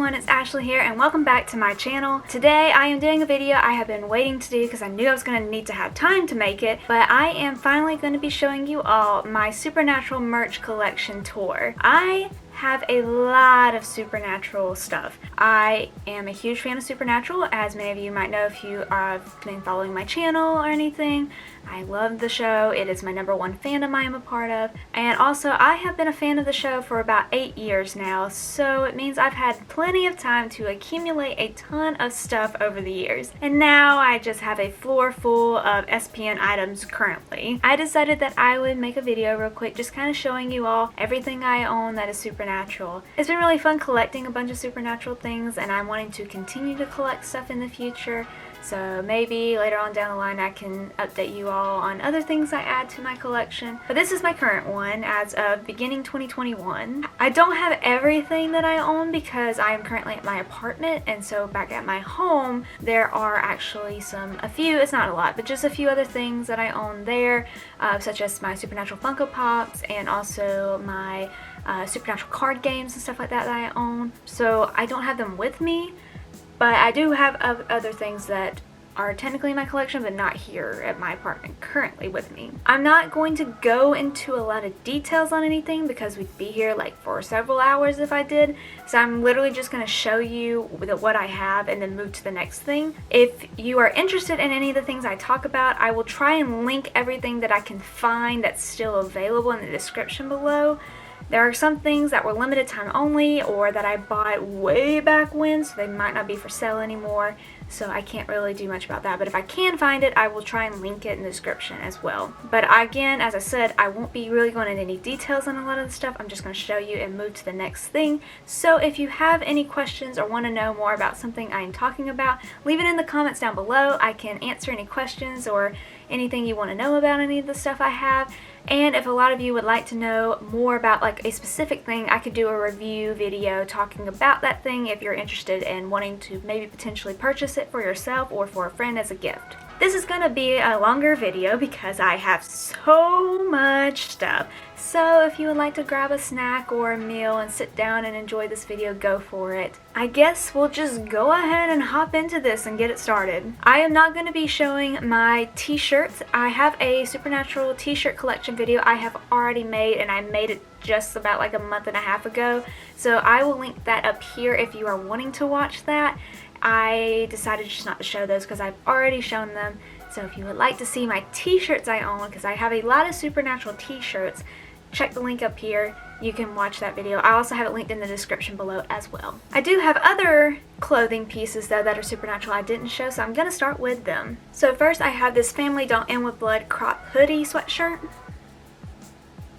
everyone, it's Ashley here and welcome back to my channel. Today I am doing a video I have been waiting to do because I knew I was going to need to have time to make it, but I am finally going to be showing you all my Supernatural merch collection tour. I have a lot of Supernatural stuff. I am a huge fan of Supernatural, as many of you might know if you have been following my channel or anything. I love the show. It is my #1 fandom I am a part of. And also, I have been a fan of the show for about 8 years now, so it means I've had plenty of time to accumulate a ton of stuff over the years. And now I just have a floor full of SPN items currently. I decided that I would make a video real quick just kind of showing you all everything I own that is Supernatural. It's been really fun collecting a bunch of Supernatural things, and I'm wanting to continue to collect stuff in the future. So maybe later on down the line I can update you all on other things I add to my collection. But this is my current one as of beginning 2021. I don't have everything that I own because I am currently at my apartment, and so back at my home there are actually a few, it's not a lot, but just a few other things that I own there, such as my Supernatural Funko Pops and also my Supernatural card games and stuff like that I own. So I don't have them with me, but I do have other things that are technically in my collection but not here at my apartment currently with me. I'm not going to go into a lot of details on anything because we'd be here like for several hours if I did. So I'm literally just going to show you what I have and then move to the next thing. If you are interested in any of the things I talk about, I will try and link everything that I can find that's still available in the description below. There are some things that were limited time only or that I bought way back when, so they might not be for sale anymore, so I can't really do much about that. But if I can find it, I will try and link it in the description as well. But again, as I said, I won't be really going into any details on a lot of the stuff. I'm just going to show you and move to the next thing. So if you have any questions or want to know more about something I am talking about, leave it in the comments down below. I can answer any questions or anything you want to know about any of the stuff I have. And if a lot of you would like to know more about like a specific thing, I could do a review video talking about that thing if you're interested in wanting to maybe potentially purchase it for yourself or for a friend as a gift. This is going to be a longer video because I have so much stuff. So if you would like to grab a snack or a meal and sit down and enjoy this video, go for it. I guess we'll just go ahead and hop into this and get it started. I am not going to be showing my t-shirts. I have a Supernatural t-shirt collection video I have already made, and I made it just about like a month and a half ago. So I will link that up here if you are wanting to watch that. I decided just not to show those because I've already shown them. So if you would like to see my t-shirts I own, because I have a lot of Supernatural t-shirts, check the link up here. You can watch that video. I also have it linked in the description below as well. I do have other clothing pieces though that are Supernatural I didn't show, so I'm going to start with them. So first I have this Family Don't End With Blood crop hoodie sweatshirt.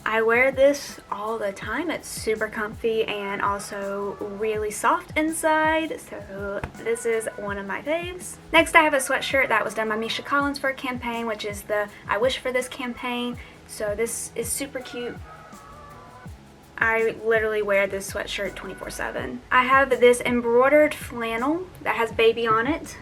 I wear this all the time. It's super comfy and also really soft inside, so this is one of my faves. Next I have a sweatshirt that was done by Misha Collins for a campaign, which is the I Wish For This campaign. So this is super cute. I literally wear this sweatshirt 24/7. I have this embroidered flannel that has baby on it.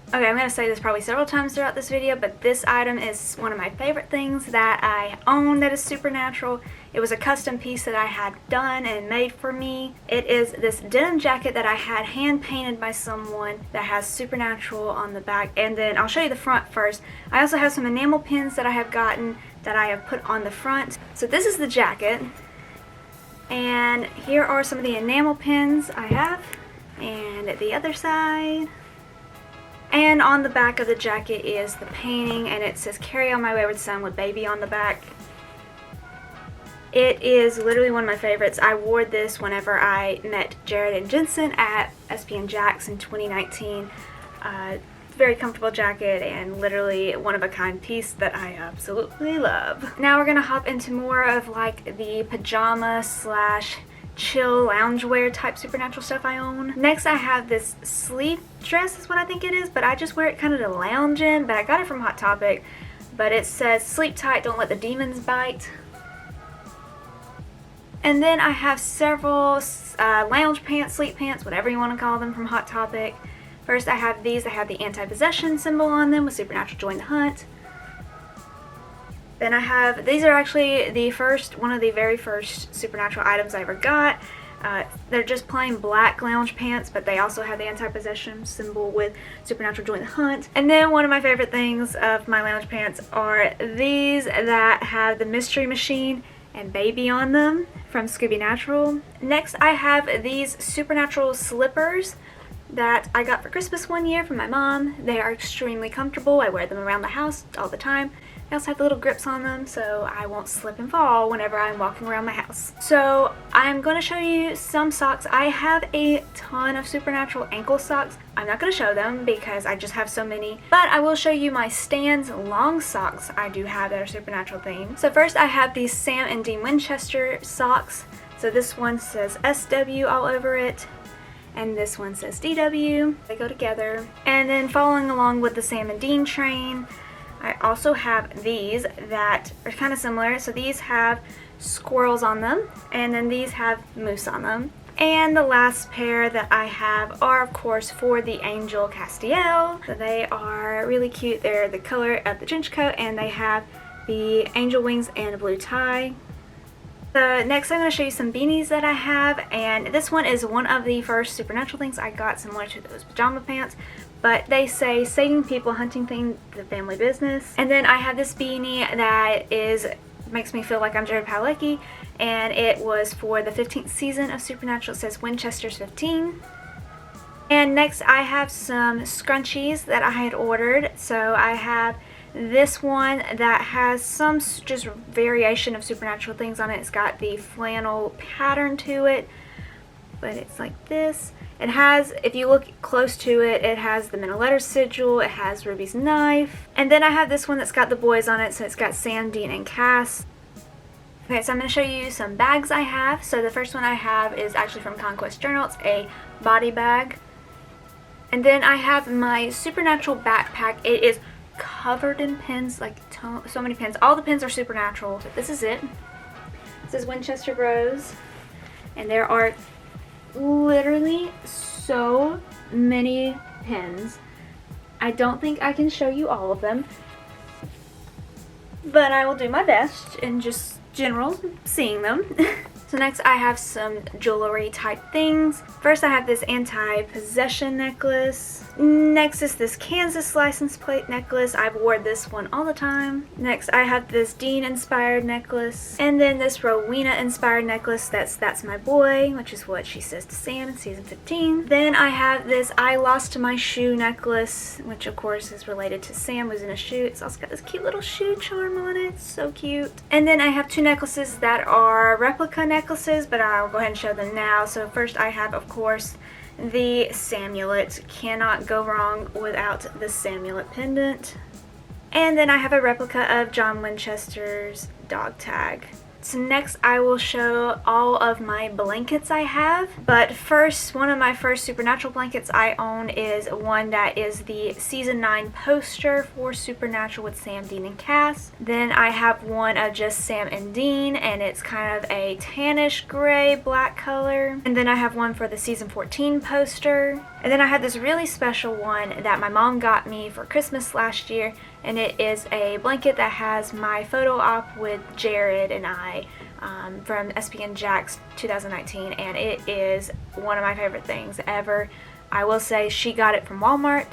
Okay, I'm going to say this probably several times throughout this video, but this item is one of my favorite things that I own that is Supernatural. It was a custom piece that I had done and made for me. It is this denim jacket that I had hand painted by someone that has Supernatural on the back, and then I'll show you the front first. I also have some enamel pins that I have gotten that I have put on the front. So this is the jacket, and here are some of the enamel pins I have, and the other side. And on the back of the jacket is the painting, and it says "Carry On My Wayward Son" with baby on the back. It is literally one of my favorites. I wore this whenever I met Jared and Jensen at SPN Jax in 2019. Very comfortable jacket and literally one-of-a-kind piece that I absolutely love. Now we're going to hop into more of like the pajama slash chill loungewear type Supernatural stuff I own. Next I have this sleeve dress is what I think it is, but I just wear it kind of to lounge in, but I got it from Hot Topic. But it says "Sleep tight, don't let the demons bite." And then I have several lounge pants, sleep pants, whatever you want to call them, from Hot Topic. First I have these that have the anti-possession symbol on them with Supernatural Join the Hunt. Then I have, these are actually one of the very first Supernatural items I ever got. They're just plain black lounge pants, but they also have the anti-possession symbol with Supernatural Join the Hunt. And then one of my favorite things of my lounge pants are these that have the Mystery Machine and Baby on them from Scooby Natural. Next, I have these Supernatural slippers that I got for Christmas one year from my mom. They are extremely comfortable. I wear them around the house all the time. They also have the little grips on them so I won't slip and fall whenever I'm walking around my house. So I'm going to show you some socks. I have a ton of Supernatural ankle socks. I'm not going to show them because I just have so many, but I will show you my Stan's long socks I do have that are Supernatural themed. So first I have these Sam and Dean Winchester socks. So this one says SW all over it, and this one says DW. They go together. And then following along with the Sam and Dean train, I also have these that are kind of similar. So these have squirrels on them, and then these have moose on them. And the last pair that I have are, of course, for the Angel Castiel. So they are really cute. They're the color of the trench coat, and they have the angel wings and a blue tie. So next I'm going to show you some beanies that I have, and this one is one of the first Supernatural things I got, similar to those pajama pants, but they say saving people, hunting thing, the family business. And then I have this beanie that makes me feel like I'm Jared Padalecki, and it was for the 15th season of Supernatural. It says Winchester's 15. And next I have some scrunchies that I had ordered. So I have this one that has some just variation of Supernatural things on it. It's got the flannel pattern to it, but it's like this. It has, if you look close to it, it has the middle letter sigil, it has Ruby's knife. And then I have this one that's got the boys on it, so it's got Sam, Dean, and Cass. Okay, so I'm going to show you some bags I have. So the first one I have is actually from Conquest Journal. It's a body bag. And then I have my Supernatural backpack. It is covered in pins, like so many pins. All the pins are Supernatural. So this is it. This is Winchester Bros. And there are literally so many pins. I don't think I can show you all of them, but I will do my best in just general seeing them. So next I have some jewelry type things. First I have this anti-possession necklace. Next is this Kansas license plate necklace. I've worn this one all the time. Next I have this Dean inspired necklace. And then this Rowena inspired necklace. That's my boy, which is what she says to Sam in season 15. Then I have this I lost my shoe necklace, which of course is related to Sam losing a shoe. It's also got this cute little shoe charm on it. It's so cute. And then I have two necklaces that are replica necklaces, but I'll go ahead and show them now. So first I have, of course, the Samulet. Cannot go wrong without the Samulet pendant. And then I have a replica of John Winchester's dog tag. So next I will show all of my blankets I have. But first, one of my first Supernatural blankets I own is one that is the season 9 poster for Supernatural with Sam, Dean, and Cass. Then I have one of just Sam and Dean, and it's kind of a tannish gray black color. And then I have one for the season 14 poster. And then I have this really special one that my mom got me for Christmas last year, and it is a blanket that has my photo op with Jared and I from SPN Jack's 2019, and it is one of my favorite things ever. I will say she got it from Walmart,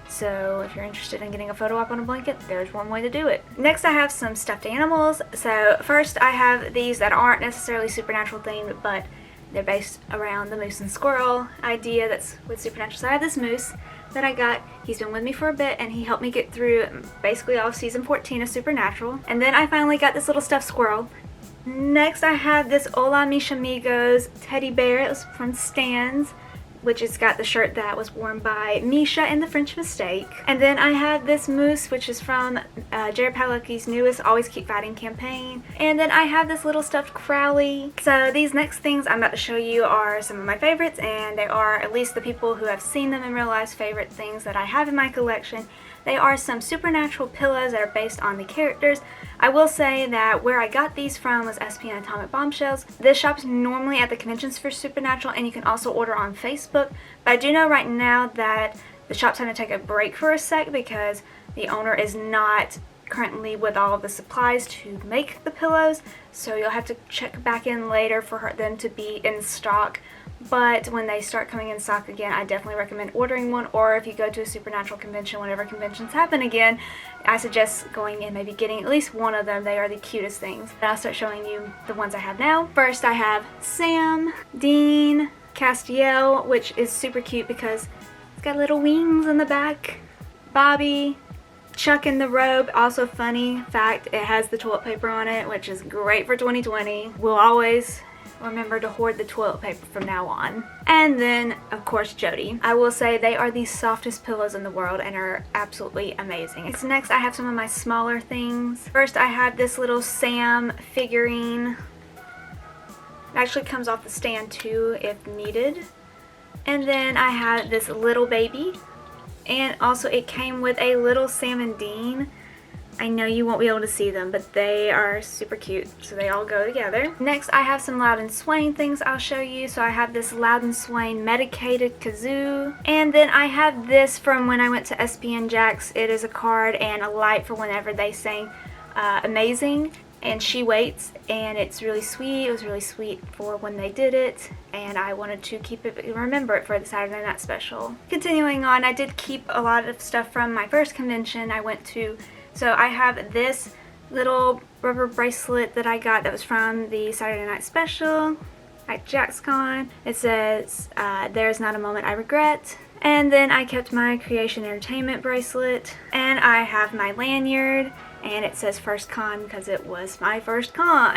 so if you're interested in getting a photo op on a blanket, there's one way to do it. Next I have some stuffed animals. So first I have these that aren't necessarily Supernatural themed, but they're based around the moose and squirrel idea that's with Supernatural. So I have this moose that I got. He's been with me for a bit, and he helped me get through basically all of season 14 of Supernatural. And then I finally got this little stuffed squirrel. Next I have this Hola Mis Amigos teddy bear. It was from Stan's, which has got the shirt that was worn by Misha in The French Mistake. And then I have this moose, which is from Jared Padalecki's newest Always Keep Fighting campaign. And then I have this little stuffed Crowley. So these next things I'm about to show you are some of my favorites, and they are, at least the people who have seen them in real life, favorite things that I have in my collection. They are some Supernatural pillows that are based on the characters. I will say that where I got these from was SPN Atomic Bombshells. This shop's normally at the conventions for Supernatural, and you can also order on Facebook. But I do know right now that the shop's having to take a break for a sec because the owner is not currently with all of the supplies to make the pillows, so you'll have to check back in later for them to be in stock. But when they start coming in stock again, I definitely recommend ordering one, or if you go to a Supernatural convention, whenever conventions happen again, I suggest going and maybe getting at least one of them. They are the cutest things. And I'll start showing you the ones I have now. First I have Sam, Dean, Castiel, which is super cute because it's got little wings in the back. Bobby, Chuck in the robe, also funny fact, it has the toilet paper on it, which is great for 2020. We'll always remember to hoard the toilet paper from now on. And then, of course, Jody. I will say they are the softest pillows in the world and are absolutely amazing. So next, I have some of my smaller things. First, I have this little Sam figurine. It actually comes off the stand too, if needed. And then I have this little baby. And also, it came with a little Sam and Dean. I know you won't be able to see them, but they are super cute, so they all go together. Next, I have some Loud and Swain things I'll show you. So I have this Loud and Swain medicated kazoo, and then I have this from when I went to SPN Jax. It is a card and a light for whenever they sang Amazing and She Waits, and it's really sweet. It was really sweet for when they did it, and I wanted to keep it, remember it for the Saturday Night Special. Continuing on, I did keep a lot of stuff from my first convention I went to. So I have this little rubber bracelet that I got that was from the Saturday Night Special at JaxCon. It says, "There's not a moment I regret." And then I kept my Creation Entertainment bracelet. And I have my lanyard. And it says first con because it was my first con.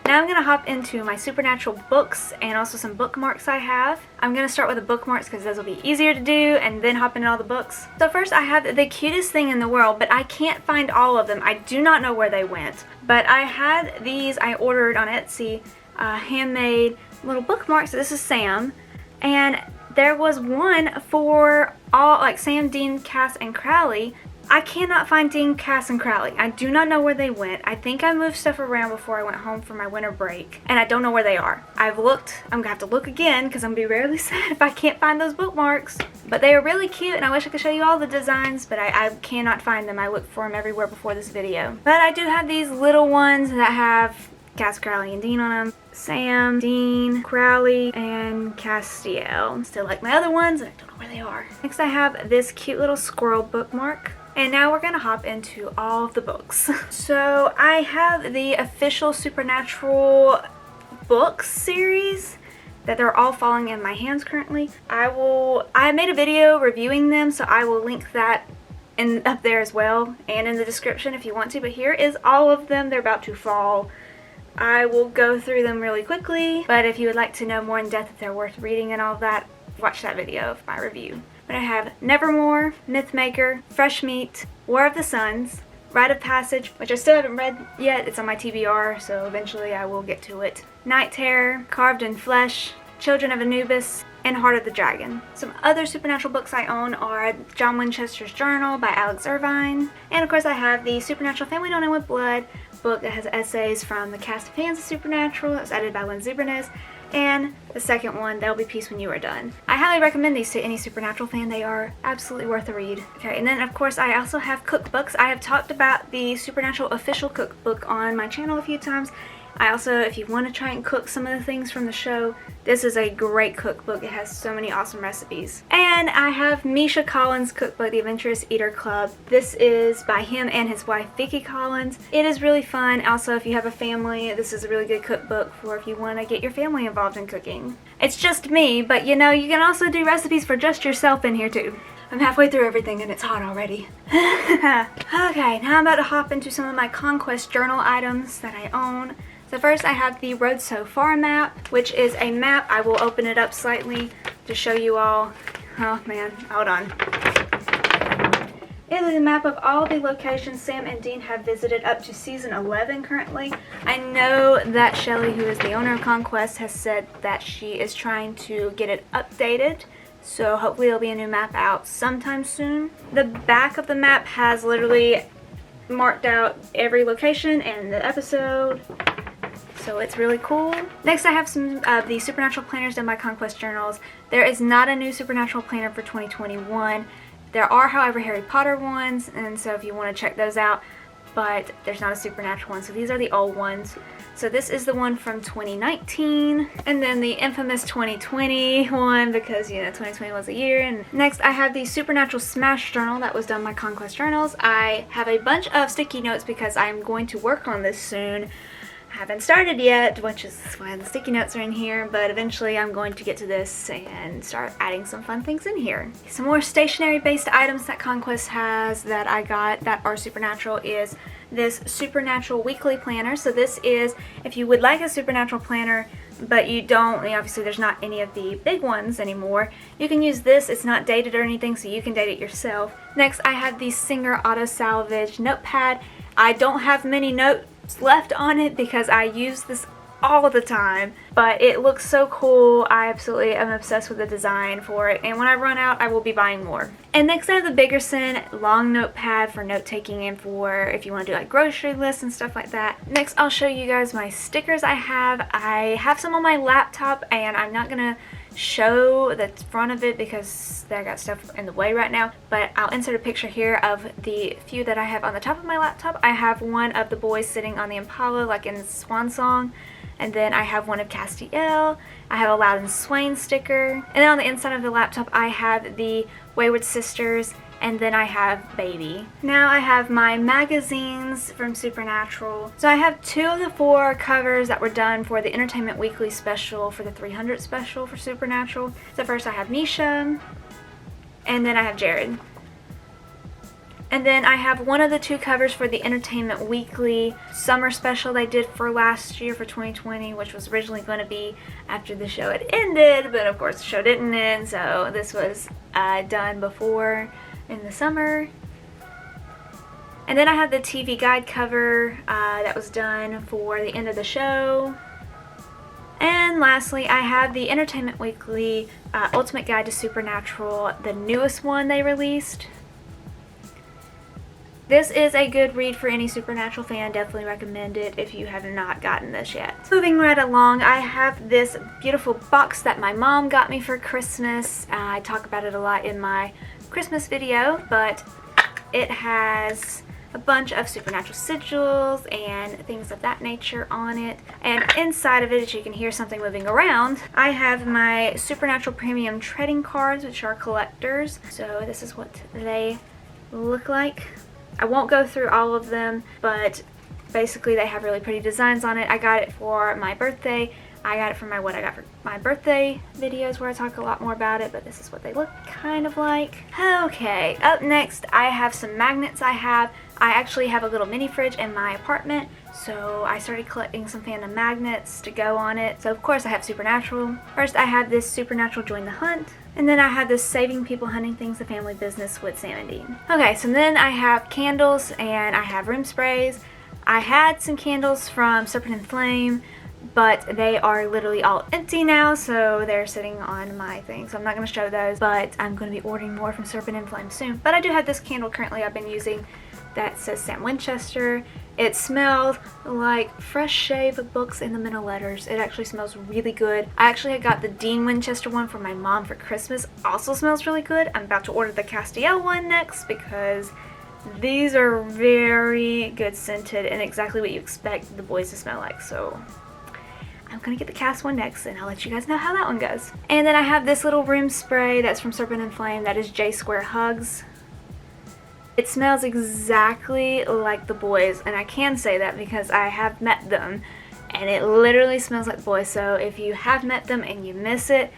Now I'm going to hop into my Supernatural books and also some bookmarks I have. I'm going to start with the bookmarks because those will be easier to do, and then hop into all the books. So first I have the cutest thing in the world, but I can't find all of them. I do not know where they went. But I had these I ordered on Etsy, handmade little bookmarks. This is Sam. And there was one for all, like Sam, Dean, Cass, and Crowley. I cannot find Dean, Cass, and Crowley. I do not know where they went. I think I moved stuff around before I went home for my winter break, and I don't know where they are. I've looked. I'm gonna have to look again because I'm gonna be really sad if I can't find those bookmarks. But they are really cute, and I wish I could show you all the designs, but I cannot find them. I looked for them everywhere before this video. But I do have these little ones that have Cass, Crowley, and Dean on them. Sam, Dean, Crowley, and Castiel. Still like my other ones, and I don't know where they are. Next I have this cute little squirrel bookmark. And now we're going to hop into all of the books. So I have the official Supernatural books series that they're all falling in my hands currently. I made a video reviewing them, so I will link that up there as well and in the description if you want to. But here is all of them. They're about to fall. I will go through them really quickly, but if you would like to know more in depth if they're worth reading and all of that, watch that video of my review. But I have Nevermore, Mythmaker, Fresh Meat, War of the Suns, Rite of Passage, which I still haven't read yet. It's on my TBR, so eventually I will get to it. Night Terror, Carved in Flesh, Children of Anubis, and Heart of the Dragon. Some other Supernatural books I own are John Winchester's Journal by Alex Irvine. And of course I have the Supernatural Family Don't End with Blood book that has essays from the cast of fans of Supernatural. It was edited by Lindsay Bernez. And the second one, There'll Be Peace When You Are Done. I highly recommend these to any Supernatural fan. They are absolutely worth a read. Okay, and then of course I also have cookbooks. I have talked about the Supernatural official cookbook on my channel a few times. I also, if you want to try and cook some of the things from the show, this is a great cookbook. It has so many awesome recipes. And I have Misha Collins' cookbook, The Adventurous Eater Club. This is by him and his wife, Vicki Collins. It is really fun. Also, if you have a family, this is a really good cookbook for if you want to get your family involved in cooking. It's just me, but you know, you can also do recipes for just yourself in here too. I'm halfway through everything and it's hot already. Okay, now I'm about to hop into some of my Conquest journal items that I own. So first I have the Road So Far map, which is a map. I will open it up slightly to show you all. Oh man, hold on. It is a map of all the locations Sam and Dean have visited up to season 11 currently. I know that Shelly, who is the owner of Conquest, has said that she is trying to get it updated. So hopefully there'll be a new map out sometime soon. The back of the map has literally marked out every location and the episode. So it's really cool. Next I have some of the Supernatural planners done by Conquest Journals. There is not a new Supernatural planner for 2021. There are, however, Harry Potter ones, and so if you want to check those out. but there's not a Supernatural one, so these are the old ones. So this is the one from 2019, and then the infamous 2020 one, because, you know, 2020 was a year. And next I have the Supernatural Smash Journal that was done by Conquest Journals. I have a bunch of sticky notes because I'm going to work on this soon. I haven't started yet, which is why the sticky notes are in here, but eventually I'm going to get to this and start adding some fun things in here. Some more stationery based items that Conquest has that I got that are Supernatural is this Supernatural weekly planner. So this is, if you would like a Supernatural planner but you don't, obviously there's not any of the big ones anymore, you can use this. It's not dated or anything, so you can date it yourself. Next I have the Singer Auto Salvage notepad. I don't have many notes left on it because I use this all the time, but it looks so cool. I absolutely am obsessed with the design for it, and when I run out I will be buying more. And next I have the Biggerson long notepad for note taking and for if you want to do like grocery lists and stuff like that. Next I'll show you guys my stickers I have some on my laptop, and I'm not gonna show the front of it because I got stuff in the way right now, but I'll insert a picture here of the few that I have on the top of my laptop. I have one of the boys sitting on the Impala like in Swan Song, and then I have one of Castiel. I have a Loudon Swain sticker, and then on the inside of the laptop I have the Wayward Sisters, and then I have Baby. Now I have my magazines from Supernatural. So I have 2 of the 4 covers that were done for the Entertainment Weekly special, for the 300 special for Supernatural. So first I have Misha, and then I have Jared. And then I have one of the 2 covers for the Entertainment Weekly summer special they did for last year for 2020, which was originally going to be after the show had ended, but of course the show didn't end, so this was done before in the summer. And then I have the TV guide cover that was done for the end of the show. And lastly, I have the Entertainment Weekly Ultimate Guide to Supernatural, the newest one they released. This is a good read for any Supernatural fan. Definitely recommend it if you have not gotten this yet. Moving right along, I have this beautiful box that my mom got me for Christmas. I talk about it a lot in my Christmas video, but it has a bunch of Supernatural sigils and things of that nature on it. And inside of it, as you can hear something moving around, I have my Supernatural Premium Trading Cards, which are collectors. So this is what they look like. I won't go through all of them, but basically they have really pretty designs on it. I got it for my birthday. I got it from my What I Got for My Birthday videos where I talk a lot more about it, but this is what they look kind of like. Okay, up next I have some magnets I actually have a little mini fridge in my apartment, so I started collecting some fandom magnets to go on it. So of course I have Supernatural. First I have this Supernatural Join the Hunt, and then I have this Saving People Hunting Things, the Family Business with Sam and Dean. Okay, so then I have candles and I have room sprays. I had some candles from Serpent and Flame, but they are literally all empty now, so they're sitting on my thing, so I'm not going to show those, but I'm going to be ordering more from Serpent and Flame soon. But I do have this candle currently I've been using that says Sam Winchester. It smells like fresh shaved books in the middle letters. It actually smells really good. I actually had got the Dean Winchester one for my mom for Christmas. Also smells really good. I'm about to order the Castiel one next because these are very good scented and exactly what you expect the boys to smell like. So I'm gonna get the Cass one next, and I'll let you guys know how that one goes. And then I have this little room spray that's from Serpent and Flame. That is J Square Hugs. It smells exactly like the boys, and I can say that because I have met them, and it literally smells like the boys. So if you have met them and you miss it,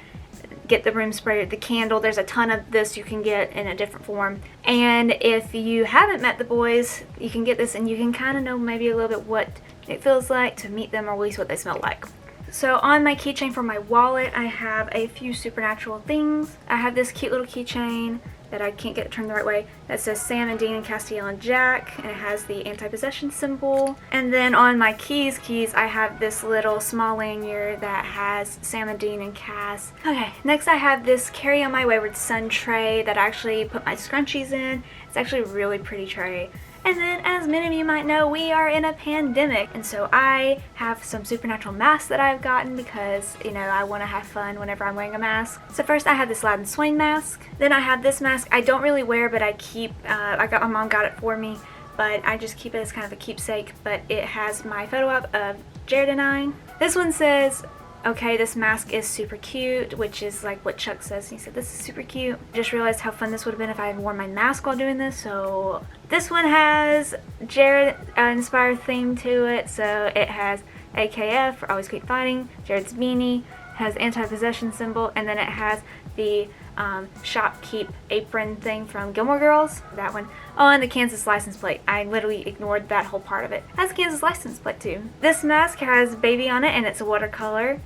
get the room spray, the candle. There's a ton of this you can get in a different form. And if you haven't met the boys, you can get this and you can kind of know maybe a little bit what it feels like to meet them, or at least what they smell like. So on my keychain for my wallet, I have a few Supernatural things. I have this cute little keychain that I can't get it turned the right way that says Sam and Dean and Castiel and Jack, and it has the anti-possession symbol. And then on my keys, I have this little small lanyard that has Sam and Dean and Cass. Okay, next I have this Carry On My Wayward Son tray that I actually put my scrunchies in. It's actually a really pretty tray. And then, as many of you might know, we are in a pandemic, and so I have some Supernatural masks that I've gotten because, you know, I want to have fun whenever I'm wearing a mask. So first I have this Loudon Swain mask. Then I have this mask I don't really wear, but I keep, my mom got it for me, but I just keep it as kind of a keepsake. But it has my photo op of Jared and I. This one says, okay, this mask is super cute, which is like what Chuck says. He said, this is super cute. Just realized how fun this would have been if I had worn my mask while doing this. So this one has Jared inspired theme to it. So it has AKF, for Always Keep Fighting, Jared's beanie, has anti-possession symbol, and then it has the shopkeep apron thing from Gilmore Girls, that one. Oh, and the Kansas license plate. I literally ignored that whole part of it. It has a Kansas license plate too. This mask has baby on it and it's a watercolor.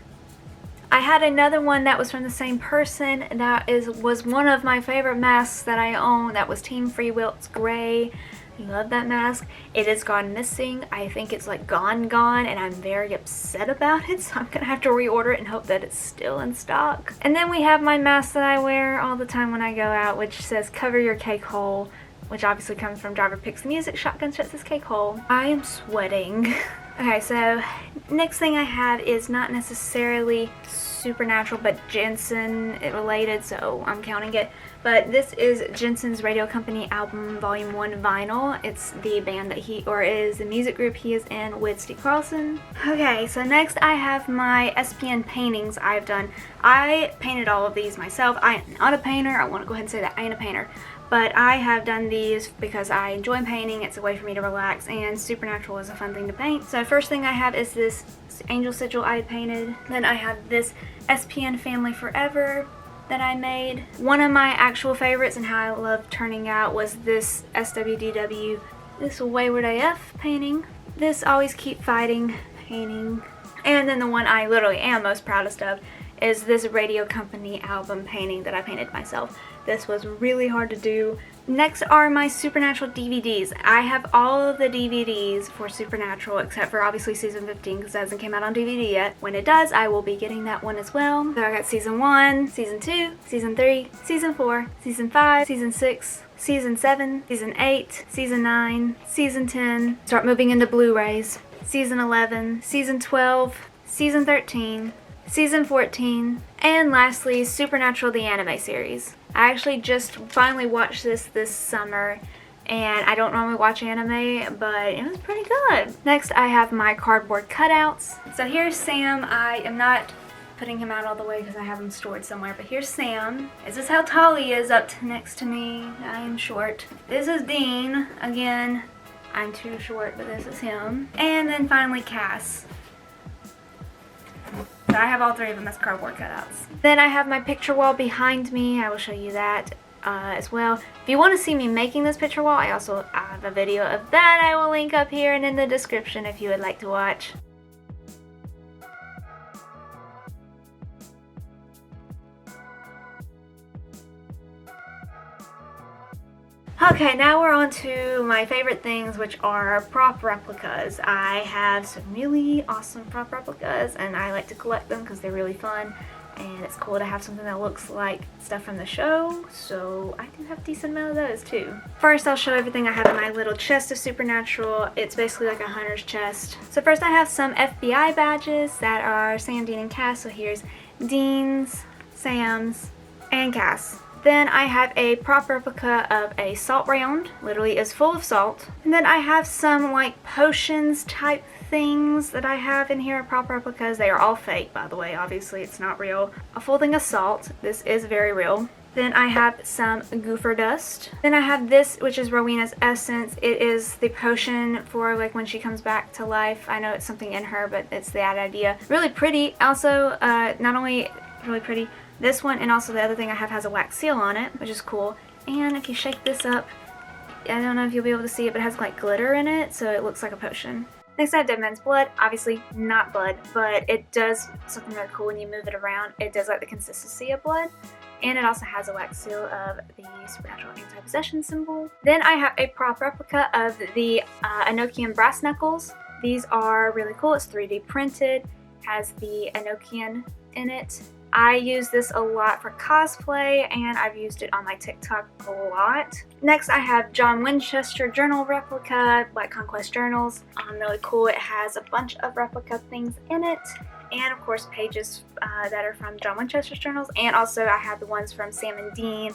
I had another one that was from the same person that was one of my favorite masks that I own. That was Team Free Wilt's gray. I love that mask. It has gone missing. I think it's like gone, and I'm very upset about it, so I'm gonna have to reorder it and hope that it's still in stock. And then we have my mask that I wear all the time when I go out, which says cover your cake hole, which obviously comes from Driver Picks the Music. Shotgun shuts his cake hole. I am sweating. Okay, so next thing I have is not necessarily supernatural but Jensen related, so I'm counting it. But this is Jensen's Radio Company album Volume 1 vinyl. It's the band that is the music group he is in with Steve Carlson. Okay, so next I have my SPN paintings I've done. I painted all of these myself. I am not a painter. I want to go ahead and say that I ain't a painter. But I have done these because I enjoy painting. It's a way for me to relax, and supernatural is a fun thing to paint. So first thing I have is this angel sigil I painted. Then I have this SPN Family Forever that I made. One of my actual favorites and how I love turning out was this SWDW, this Wayward AF painting, this Always Keep Fighting painting, and then the one I literally am most proudest of is this Radio Company album painting that I painted myself. This was really hard to do. Next are my Supernatural DVDs. I have all of the DVDs for Supernatural except for obviously season 15 because it hasn't came out on DVD yet. When it does, I will be getting that one as well. So I got season 1, season 2, season 3, season 4, season 5, season 6, season 7, season 8, season 9, season 10. Start moving into Blu-rays. Season 11, season 12, season 13, season 14, and lastly, Supernatural the anime series. I actually just finally watched this summer, and I don't normally watch anime, but it was pretty good. Next, I have my cardboard cutouts. So here's Sam. I am not putting him out all the way because I have him stored somewhere, but here's Sam. This is how tall he is up next to me. I am short. This is Dean. Again, I'm too short, but this is him. And then finally Cass. So I have all three of them as cardboard cutouts. Then I have my picture wall behind me. I will show you that as well. If you want to see me making this picture wall, I also have a video of that I will link up here and in the description if you would like to watch. Okay, now we're on to my favorite things, which are prop replicas. I have some really awesome prop replicas, and I like to collect them because they're really fun, and it's cool to have something that looks like stuff from the show, so I do have a decent amount of those too. First, I'll show everything I have in my little chest of Supernatural. It's basically like a hunter's chest. So first I have some FBI badges that are Sam, Dean, and Cass. So here's Dean's, Sam's, and Cass. Then I have a prop replica of a salt round, literally is full of salt. And then I have some like potions type things that I have in here, prop replicas. They are all fake, by the way, obviously it's not real. A full thing of salt, this is very real. Then I have some goofer dust. Then I have this, which is Rowena's essence. It is the potion for like when she comes back to life. I know it's something in her, but it's that idea. Really pretty. Also, not only really pretty, this one and also the other thing I have has a wax seal on it, which is cool. And if you shake this up, I don't know if you'll be able to see it, but it has like glitter in it, so it looks like a potion. Next I have Dead Man's Blood. Obviously not blood, but it does something really cool when you move it around. It does like the consistency of blood. And it also has a wax seal of the Supernatural anti-possession symbol. Then I have a prop replica of the Enochian brass knuckles. These are really cool. It's 3D printed, has the Enochian in it. I use this a lot for cosplay, and I've used it on my TikTok a lot. Next, I have John Winchester journal replica, Black Conquest journals. Really cool. It has a bunch of replica things in it, and of course pages that are from John Winchester's journals, and also I have the ones from Sam and Dean,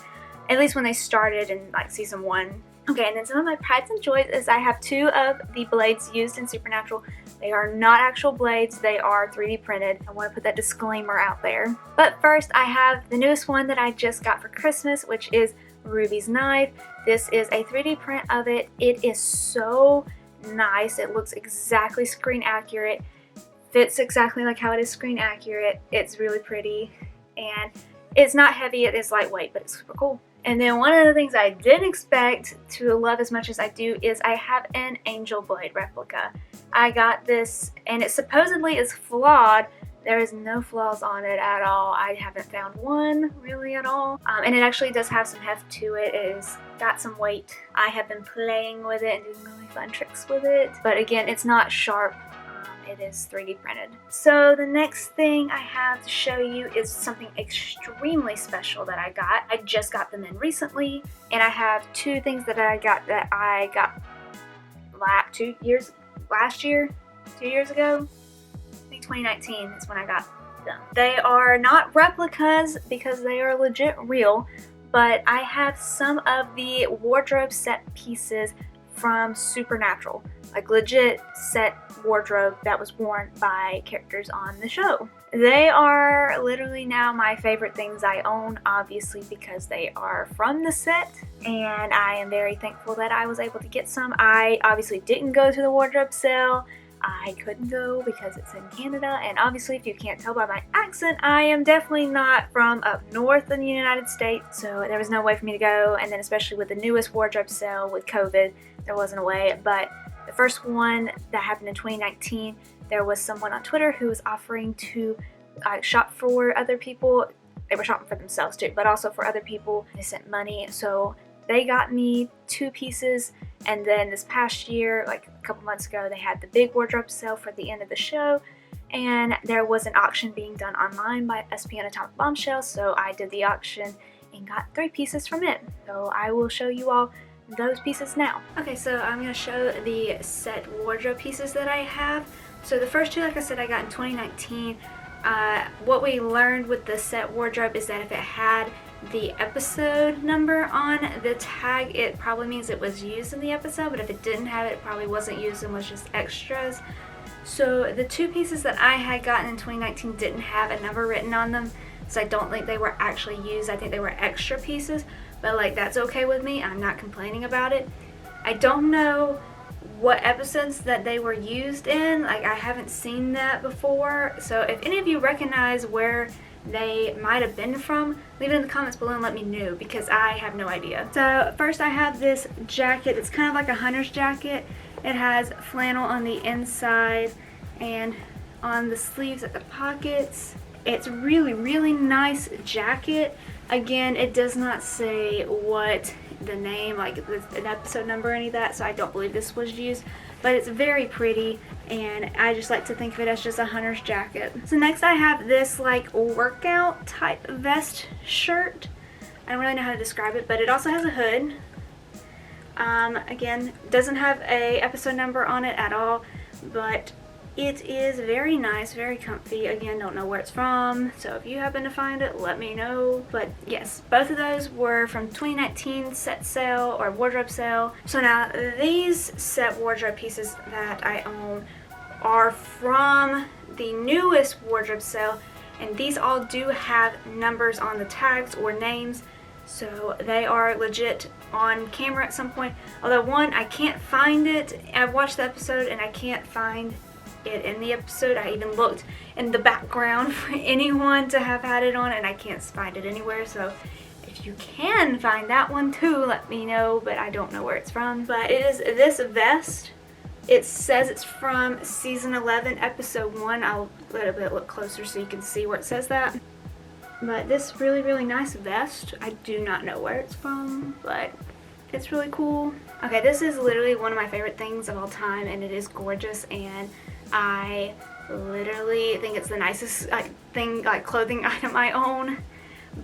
at least when they started in like season 1. Okay, and then some of my prides and joys is I have 2 of the blades used in Supernatural. They are not actual blades, they are 3D printed. I want to put that disclaimer out there. But first, I have the newest one that I just got for Christmas, which is Ruby's knife. This is a 3D print of it. It is so nice. It looks exactly screen accurate, fits exactly like how it is screen accurate. It's really pretty, and it's not heavy, it is lightweight, but it's super cool. And then one of the things I didn't expect to love as much as I do is I have an angel blade replica. I got this, and it supposedly is flawed. There is no flaws on it at all. I haven't found one really at all. And it actually does have some heft to it. It has got some weight. I have been playing with it and doing really fun tricks with it. But again, it's not sharp. It is 3D printed. So the next thing I have to show you is something extremely special that I got. I just got them in recently, and I have 2 things that I got last year, 2 years ago. I think 2019 is when I got them. They are not replicas because they are legit real, but I have some of the wardrobe set pieces from Supernatural. Like legit set wardrobe that was worn by characters on the show. They are literally now my favorite things I own, obviously because they are from the set, and I am very thankful that I was able to get some. I obviously didn't go to the wardrobe sale. I couldn't go because it's in Canada, and obviously if you can't tell by my accent, I am definitely not from up north in the United States, so there was no way for me to go. And then especially with the newest wardrobe sale with COVID, there wasn't a way. But the first one that happened in 2019, there was someone on Twitter who was offering to shop for other people. They were shopping for themselves too, but also for other people. They sent money, so they got me 2 pieces. And then this past year, like a couple months ago, they had the big wardrobe sale for the end of the show, and there was an auction being done online by SPN Atomic Bombshell, so I did the auction and got 3 pieces from it. So I will show you all those pieces now. Okay, so I'm going to show the set wardrobe pieces that I have. So the first 2, like I said, I got in 2019. What we learned with the set wardrobe is that if it had the episode number on the tag, it probably means it was used in the episode, but if it didn't have it, it probably wasn't used and was just extras. So the 2 pieces that I had gotten in 2019 didn't have a number written on them, so I don't think they were actually used. I think they were extra pieces, but like that's okay with me. I'm not complaining about it. I don't know what episodes that they were used in. Like I haven't seen that before, so if any of you recognize where they might have been from, leave it in the comments below and let me know, because I have no idea. So first I have this jacket. It's kind of like a hunter's jacket. It has flannel on the inside and on the sleeves at the pockets. It's really nice jacket. Again, it does not say what the name, like an episode number or any of that, so I don't believe this was used, but it's very pretty, and I just like to think of it as just a hunter's jacket. So next I have this like workout type vest shirt. I don't really know how to describe it, but it also has a hood. Again, doesn't have a episode number on it at all, but it is very nice, very comfy. Again, don't know where it's from, so if you happen to find it, let me know. But yes, both of those were from 2019 set sale or wardrobe sale. So now these set wardrobe pieces that I own are from the newest wardrobe sale, and these all do have numbers on the tags or names, so they are legit on camera at some point. Although one, I can't find it. I've watched the episode and I can't find it in the episode. I even looked in the background for anyone to have had it on and I can't find it anywhere, so if you can find that one too, let me know, but I don't know where it's from. But it is this vest. It says it's from season 11 episode 1. I'll let it look closer so you can see where it says that. But this really nice vest, I do not know where it's from, but it's really cool. Okay, this is literally one of my favorite things of all time, and it is gorgeous, and I literally think it's the nicest clothing item I own.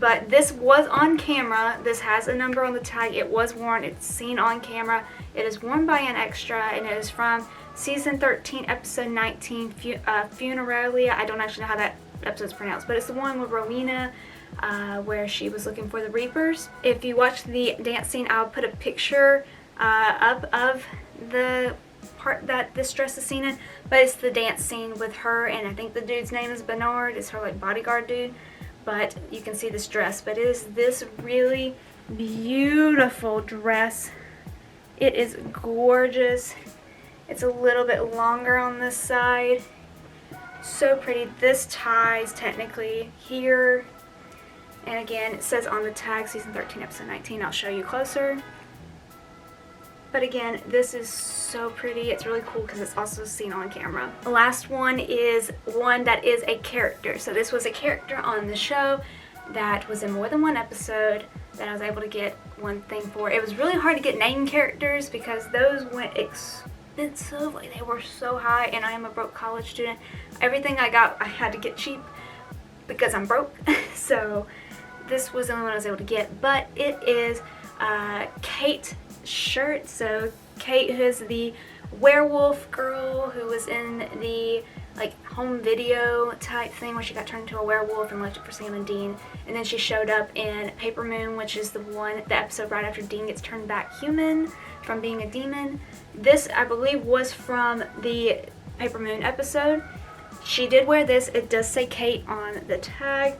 But this was on camera. This has a number on the tag. It was worn. It's seen on camera. It is worn by an extra, and it is from season 13 episode 19, Funeralia. I don't actually know how that episode's pronounced, but it's the one with Rowena where she was looking for the Reapers. If you watch the dance scene, I'll put a picture up of the part that this dress is seen in, but it's the dance scene with her, and I think the dude's name is Bernard. It's her like bodyguard dude, but you can see this dress. But it is this really beautiful dress. It is gorgeous. It's a little bit longer on this side. So pretty. This ties technically here, and again it says on the tag season 13 episode 19. I'll show you closer. But again, this is so pretty. It's really cool because it's also seen on camera. The last one is one that is a character. So this was a character on the show that was in more than one episode that I was able to get one thing for. It was really hard to get name characters because those went expensive. Like, they were so high, and I am a broke college student. Everything I got, I had to get cheap because I'm broke. So this was the only one I was able to get. But it is Kate shirt. So Kate, who is the werewolf girl who was in the like home video type thing where she got turned into a werewolf and left it for Sam and Dean, and then she showed up in Paper Moon, which is the episode right after Dean gets turned back human from being a demon. This, I believe, was from the Paper Moon episode. She did wear this. It does say Kate on the tag.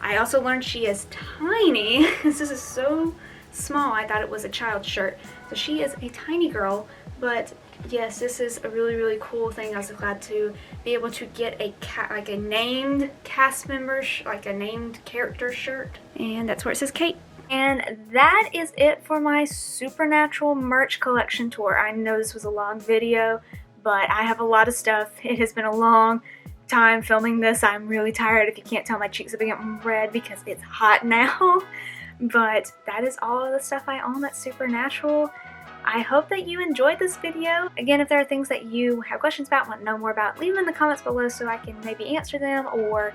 I also learned she is tiny. This is so small. I thought it was a child's shirt. So she is a tiny girl, but yes, this is a really, really cool thing. I was glad to be able to get a named cast member, like a named character shirt. And that's where it says Kate. And that is it for my Supernatural merch collection tour. I know this was a long video, but I have a lot of stuff. It has been a long time filming this. I'm really tired. If you can't tell, my cheeks have been getting red because it's hot now. But that is all of the stuff I own that's Supernatural. I hope that you enjoyed this video. Again, if there are things that you have questions about, want to know more about, leave them in the comments below so I can maybe answer them, or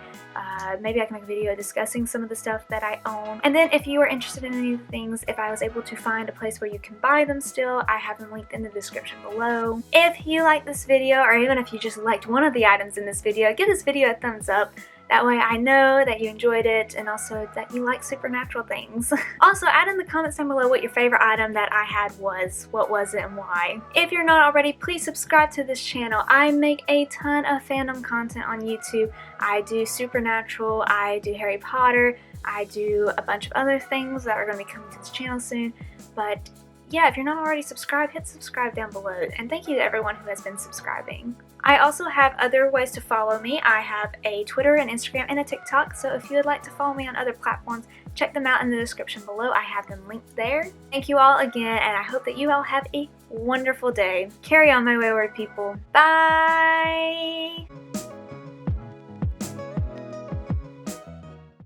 maybe I can make a video discussing some of the stuff that I own. And then if you are interested in any of the things, if I was able to find a place where you can buy them still, I have them linked in the description below. If you like this video, or even if you just liked one of the items in this video, give this video a thumbs up. That way I know that you enjoyed it, and also that you like supernatural things. Also, add in the comments down below what your favorite item that I had was. What was it and why? If you're not already, please subscribe to this channel. I make a ton of fandom content on YouTube. I do Supernatural, I do Harry Potter, I do a bunch of other things that are going to be coming to this channel soon. But yeah, if you're not already subscribed, hit subscribe down below. And thank you to everyone who has been subscribing. I also have other ways to follow me. I have a Twitter, an Instagram, and a TikTok. So if you would like to follow me on other platforms, check them out in the description below. I have them linked there. Thank you all again, and I hope that you all have a wonderful day. Carry on, my wayward people. Bye!